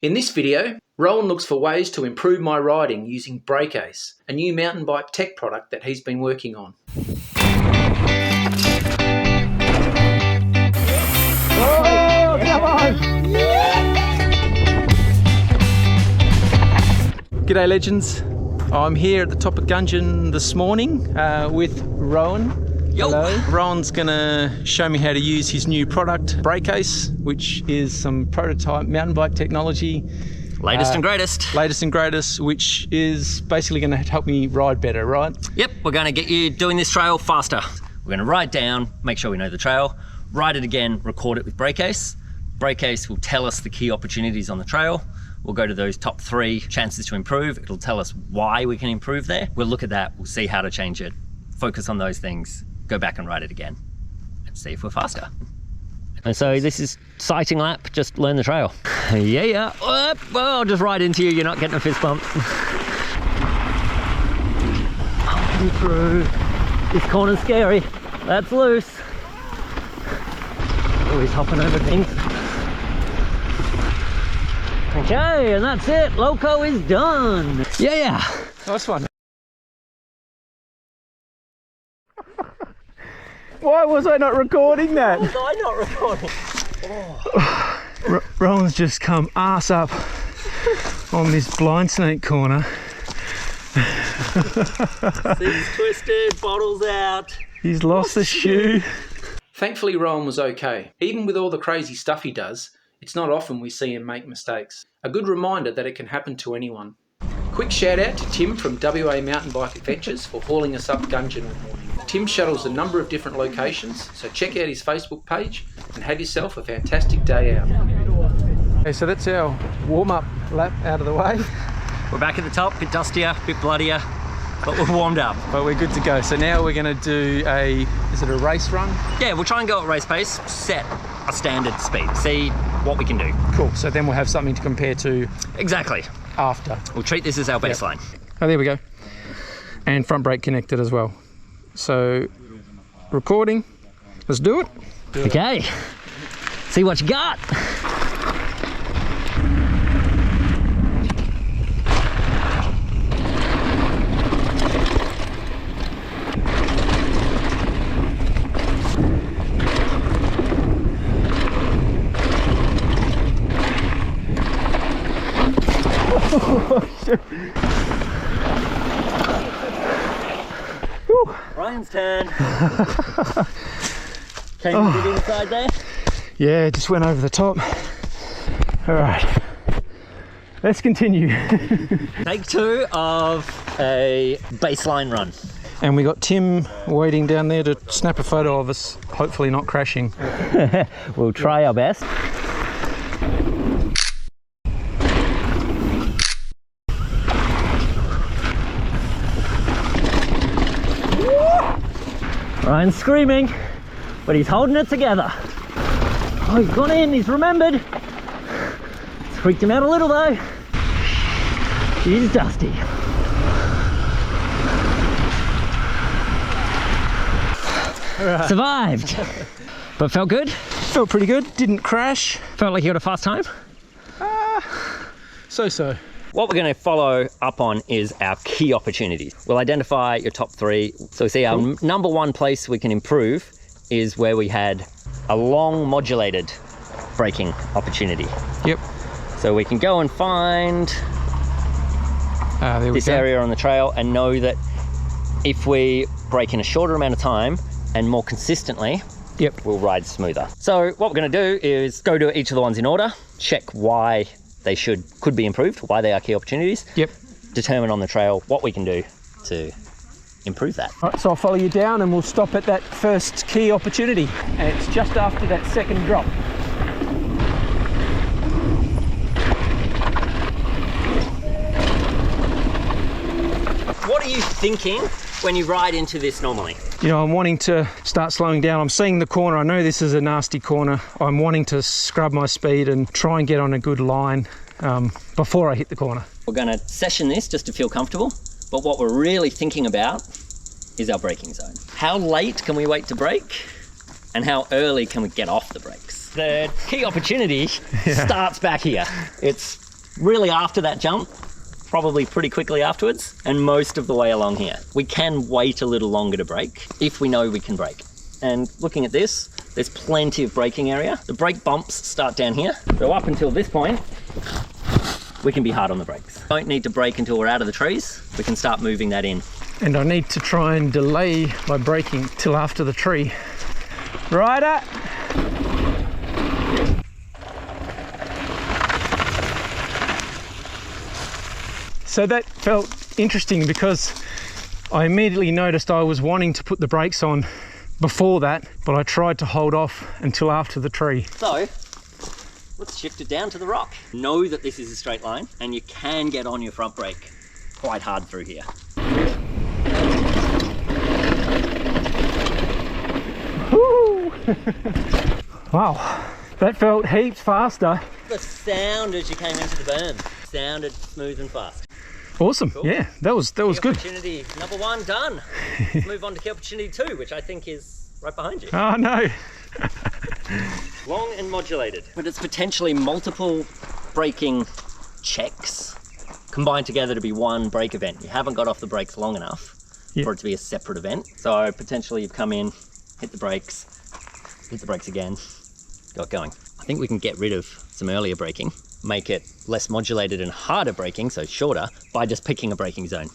In this video, Rohan looks for ways to improve my riding using BrakeAce, a new mountain bike tech product that he's been working on. Oh, come on! G'day legends, I'm here at the top of Gungeon this morning with Rohan. Yo. Hello. Rohan's gonna show me how to use his new product, BrakeAce, which is some prototype mountain bike technology. Latest and greatest. Latest and greatest, which is basically gonna help me ride better, right? Yep, we're gonna get you doing this trail faster. We're gonna ride down, make sure we know the trail, ride it again, record it with BrakeAce. BrakeAce will tell us the key opportunities on the trail. We'll go to those top 3 chances to improve. It'll tell us why we can improve there. We'll look at that, we'll see how to change it, focus on those things, go back and ride it again and see if we're faster. And so this is sighting lap, just learn the trail. Yeah. Well, I'll just ride into you, you're not getting a fist bump. Through. This corner's scary. That's loose. Always hopping over things. Okay, and that's it. Loco is done. Yeah. Nice one. Why was I not recording that? Why was I not recording? Oh. Rohan's just come ass up on this blind snake corner. Seats twisted, bottles out. He's lost the shoe. Thankfully Rohan was okay. Even with all the crazy stuff he does, it's not often we see him make mistakes. A good reminder that it can happen to anyone. Quick shout out to Tim from WA Mountain Bike Adventures for hauling us up Gungeon all morning. Tim shuttles a number of different locations, so check out his Facebook page and have yourself a fantastic day out. Okay, so that's our warm-up lap out of the way. We're back at the top, bit dustier, bit bloodier, but we're warmed up. But we're good to go. So now we're going to do is it a race run? Yeah, we'll try and go at race pace, set a standard speed, see what we can do. Cool, so then we'll have something to compare to Exactly. after. We'll treat this as our baseline. Yep. Oh, there we go. And front brake connected as well. So, recording. Let's do it. Okay, see what you got. Ryan's turn. Came a bit inside there. Yeah, just went over the top. All right, let's continue. Take 2 of a baseline run. And we got Tim waiting down there to snap a photo of us, hopefully not crashing. We'll try our best. Ryan's screaming, but he's holding it together. Oh, he's gone in, he's remembered. It's freaked him out a little though. He's dusty. Right. Survived, but felt good. Felt pretty good, didn't crash. Felt like you had a fast time. So. What we're going to follow up on is our key opportunities. We'll identify your top 3. So we see our number 1 place we can improve is where we had a long modulated braking opportunity. Yep. So we can go and find this area on the trail and know that if we brake in a shorter amount of time and more consistently, we'll ride smoother. So what we're going to do is go to each of the ones in order, check why they could be improved, why they are key opportunities. Yep. Determine on the trail what we can do to improve that. All right, so I'll follow you down and we'll stop at that first key opportunity. And it's just after that second drop. What are you thinking when you ride into this normally? You know, I'm wanting to start slowing down. I'm seeing the corner. I know this is a nasty corner. I'm wanting to scrub my speed and try and get on a good line before I hit the corner. We're going to session this just to feel comfortable, but what we're really thinking about is our braking zone. How late can we wait to brake? And how early can we get off the brakes? The key opportunity starts back here. It's really after that jump, probably pretty quickly afterwards, and most of the way along here. We can wait a little longer to brake if we know we can brake. And looking at this, there's plenty of braking area. The brake bumps start down here. So up until this point, we can be hard on the brakes. Don't need to brake until we're out of the trees. We can start moving that in. And I need to try and delay my braking till after the tree. Rider! So that felt interesting because I immediately noticed I was wanting to put the brakes on before that, but I tried to hold off until after the tree. So, let's shift it down to the rock. Know that this is a straight line and you can get on your front brake quite hard through here. Woo! Wow, that felt heaps faster. The sound as you came into the berm sounded smooth and fast. Awesome, Cool. yeah, that was good. Opportunity number 1 done. Let's move on to key opportunity 2, which I think is right behind you. Oh no. Long and modulated. But it's potentially multiple braking checks combined together to be one brake event. You haven't got off the brakes long enough for it to be a separate event. So potentially you've come in, hit the brakes again, got going. I think we can get rid of some earlier braking, make it less modulated and harder braking, so shorter, by just picking a braking zone.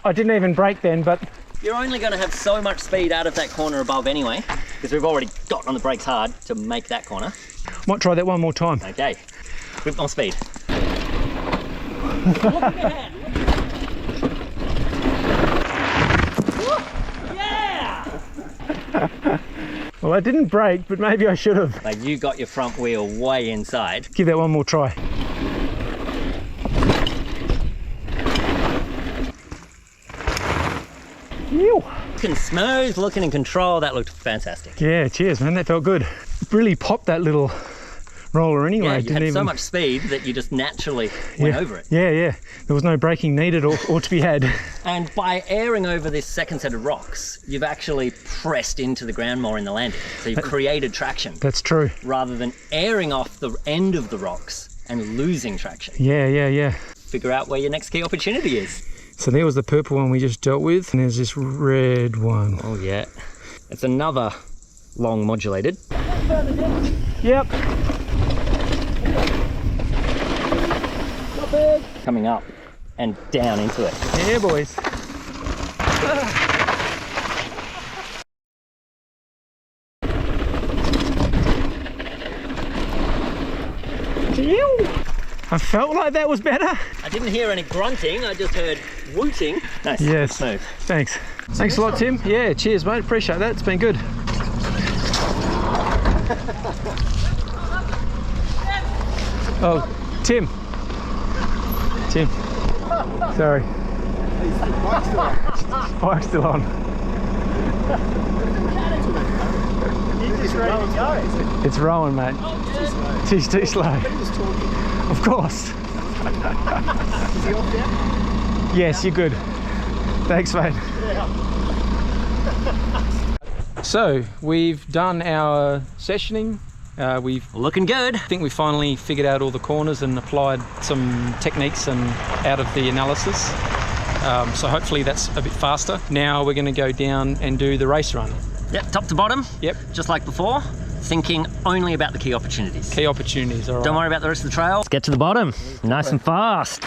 I didn't even brake then, but... You're only going to have so much speed out of that corner above anyway, because we've already got on the brakes hard to make that corner. Might try that one more time. Okay, with more speed. Look at your hand. Yeah! Well, I didn't brake, but maybe I should have. Like, you got your front wheel way inside. Give that one more try. Ew. Looking smooth, looking in control, that looked fantastic. Yeah, cheers, man, that felt good. Really popped that little roller anyway. Yeah, you had so much speed that you just naturally went over it. Yeah, yeah. There was no braking needed or to be had. And by airing over this second set of rocks, you've actually pressed into the ground more in the landing. So you've created traction. That's true. Rather than airing off the end of the rocks and losing traction. Yeah, yeah, yeah. Figure out where your next key opportunity is. So there was the purple one we just dealt with, and there's this red one. Oh yeah. It's another long modulated. Yep. Coming up and down into it. Yeah, boys. I felt like that was better. I didn't hear any grunting, I just heard wooting. Nice. Yes. Smooth. Thanks. Thanks a lot, Tim. Yeah, cheers, mate. Appreciate that. It's been good. Oh, Tim. Tim. Sorry. Bike's still on. It's Rohan, mate. He's too slow. Of course. Is he off now? Yes, you're good. Thanks, mate. So we've done our sessioning. We've Looking good. I think we finally figured out all the corners and applied some techniques and out of the analysis. So hopefully that's a bit faster. Now we're going to go down and do the race run. Yep, top to bottom. Yep. Just like before, thinking only about the key opportunities. Key opportunities, all right. Don't worry about the rest of the trail. Let's get to the bottom, nice and fast.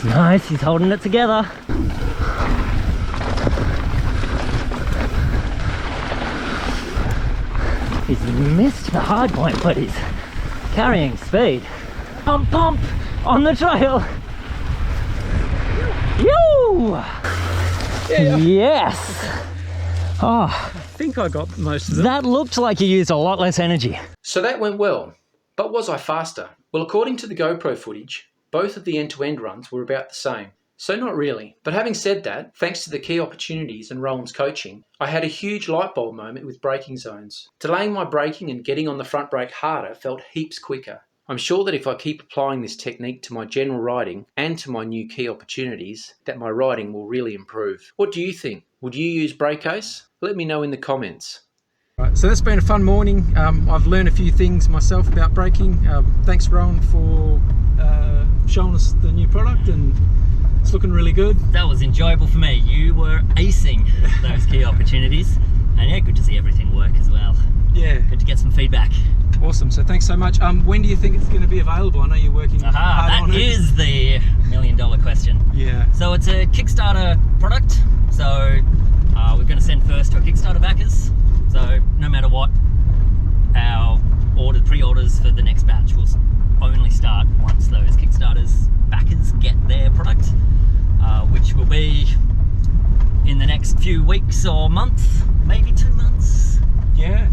Nice, he's holding it together. He's missed the hard point, but he's carrying speed. Pump, pump on the trail. You! Yeah. Yes! Oh, I think I got most of it. that looked like you used a lot less energy. So that went well, but was I faster? Well, according to the GoPro footage, both of the end-to-end runs were about the same. So not really. But having said that, thanks to the key opportunities and Rohan's coaching, I had a huge light bulb moment with braking zones. Delaying my braking and getting on the front brake harder felt heaps quicker. I'm sure that if I keep applying this technique to my general riding and to my new key opportunities, that my riding will really improve. What do you think? Would you use BrakeAce? Let me know in the comments. Right, so that's been a fun morning. I've learned a few things myself about braking. Thanks Rohan for showing us the new product, and it's looking really good. That was enjoyable for me. You were acing those key opportunities, and yeah, good to see everything work as well. Yeah. Good to get some feedback. Awesome, so thanks so much. When do you think it's going to be available? I know you're working hard on it. That is the $1,000,000 question. Yeah. So it's a Kickstarter product, so we're going to send first to our Kickstarter backers. So no matter what, our pre-orders for the next batch will only start once those Kickstarters backers get their product, which will be in the next few weeks or month, maybe 2 months. Yeah.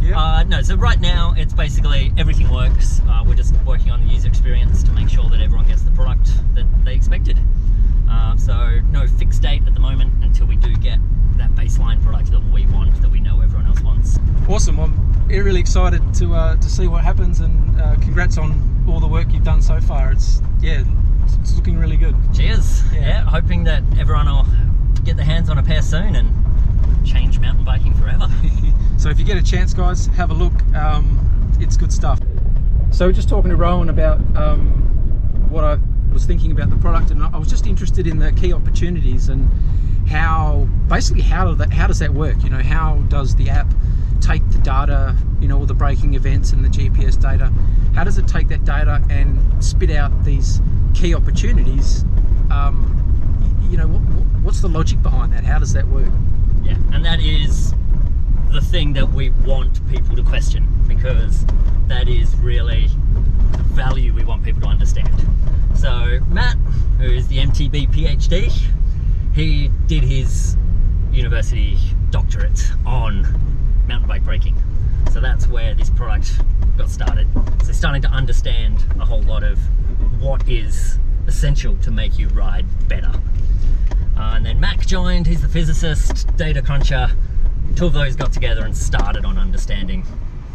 Yeah. No, so right now it's basically everything works. We're just working on the user experience to make sure that everyone gets the product that they expected. So no fixed date at the moment until we do get that baseline product that we want, that we know everyone else wants. Awesome. I'm really excited to see what happens, and congrats on all the work you've done so far. It's looking really good. Cheers. Yeah, hoping that everyone will get their hands on a pair soon and change mountain biking forever. So if you get a chance, guys, have a look. It's good stuff. So just talking to Rohan about what I was thinking about the product, and I was just interested in the key opportunities and how does that work? You know, how does the app take the data, you know, all the braking events and the GPS data? How does it take that data and spit out these key opportunities? You know, what's the logic behind that? How does that work? Yeah, and that is the thing that we want people to question, because that is really the value we want people to understand. So Matt, who is the MTB PhD, he did his university doctorate on mountain bike braking. So that's where this product got started. So starting to understand a whole lot of what is essential to make you ride better. And then Mac joined, he's the physicist, data cruncher. Two of those got together and started on understanding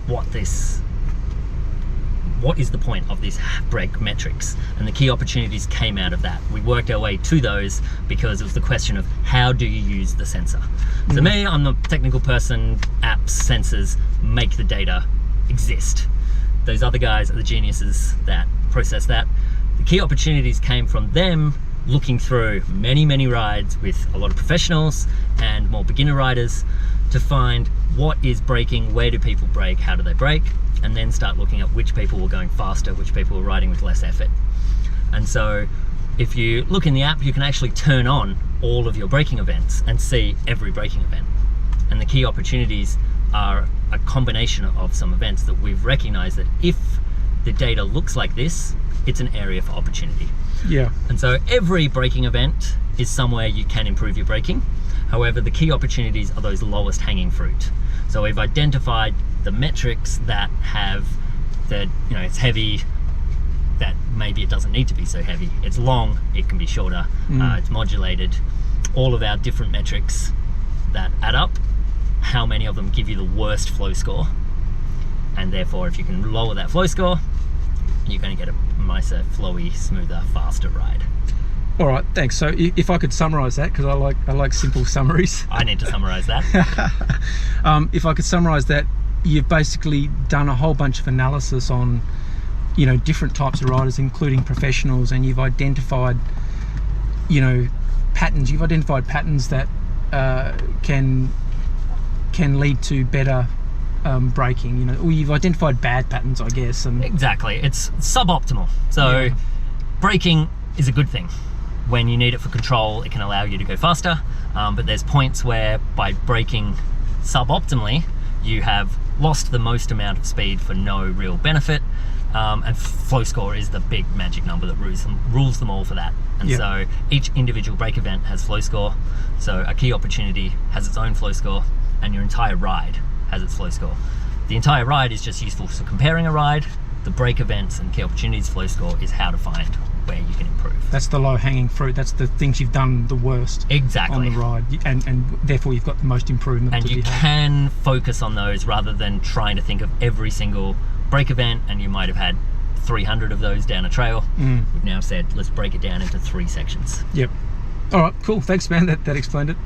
what is the point of these brake metrics, and the key opportunities came out of that. We worked our way to those because it was the question of how do you use the sensor. So me, I'm the technical person. Apps, sensors make the data exist. Those other guys are the geniuses that process that. The key opportunities came from them looking through many rides with a lot of professionals and more beginner riders to find what is braking, where do people brake, how do they brake, and then start looking at which people were going faster, which people were riding with less effort. And so if you look in the app, you can actually turn on all of your braking events and see every braking event. And the key opportunities are a combination of some events that we've recognized that if the data looks like this, it's an area for opportunity. Yeah. And so every braking event is somewhere you can improve your braking. However, the key opportunities are those lowest hanging fruit. So we've identified the metrics that have that, you know, it's heavy, that maybe it doesn't need to be so heavy. It's long, it can be shorter, it's modulated. All of our different metrics that add up, how many of them give you the worst flow score. And therefore, if you can lower that flow score, you're going to get a nicer, flowy, smoother, faster ride. All right, thanks. So if I could summarize that, because I like simple summaries. I need to summarize that. If I could summarize that, you've basically done a whole bunch of analysis on, you know, different types of riders, including professionals, and you've identified, you know, patterns. You've identified patterns that can lead to better braking, you know, or you've identified bad patterns, I guess. And exactly, it's suboptimal. So braking is a good thing. When you need it for control, it can allow you to go faster, but there's points where by braking suboptimally, you have lost the most amount of speed for no real benefit, and flow score is the big magic number that rules them all for that. And so each individual brake event has flow score, so a key opportunity has its own flow score, and your entire ride has its flow score. The entire ride is just useful for comparing a ride. The brake events and key opportunities flow score is how to find where you can improve. That's the low-hanging fruit. That's the things you've done the worst Exactly. on the ride, and therefore you've got the most improvement. And to you be had. can focus on those rather than trying to think of every single break event, and you might have had 300 of those down a trail. We've now said, let's break it down into 3 sections. Yep. All right, cool. Thanks, man. That explained it.